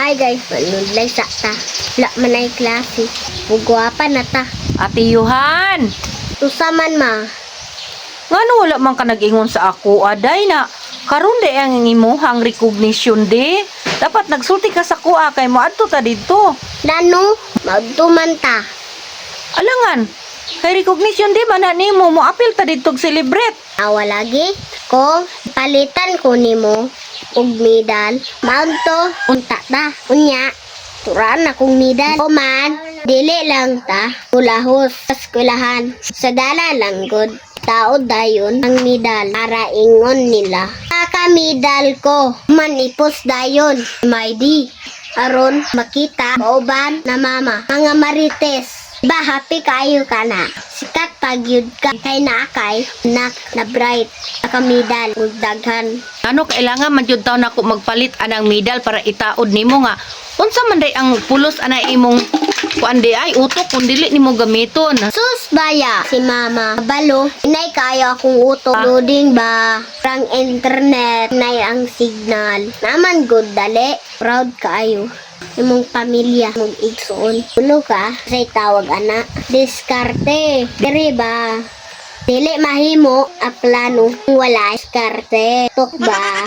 Hi guys, manudlay sa ta. Wala man ay klase. Bugwapa na ta. Ate Yuhan, Tusaman ma. ngano wala man ka nag-ingon sa ako, aday na. Karon di ang imuhang recognition di. Dapat nagsulti ka sa kuha kay mo adto ta dito. Lano, magtuman ta. Alangan, kay recognition di ba na nimo mo apil ta dito celebrate. Awa lagi ko, palitan ko nimo og medal. Maunto, unta ta. Unya, turan akong medal. O man, dili lang ta. Ulahos sa eskwelahan. Sa dala lang good. Taod dayon ang medal para ingon nila. Kaka-medal ko, manipos dayon. May di. Aron makita kauban na mama. Mga marites. Ba, happy kayo ka na. Sikat pagyud ka kay naakay na bright. Kaka-medal, daghan. Ano kailangan man jud taw nako magpalit anang medal para itaod nimo nga. Unsa man day ang pulos ana imong kuan di ay utok kun dili nimo gamiton. Sus baya si mama balo inay kayo akong uto loading ba rang internet nay ang signal naman good dali proud kaayo imong pamilya mong igsoon ulo ka say tawag ana diskarte diri ba dili mahimo a plano wala diskarte tok ba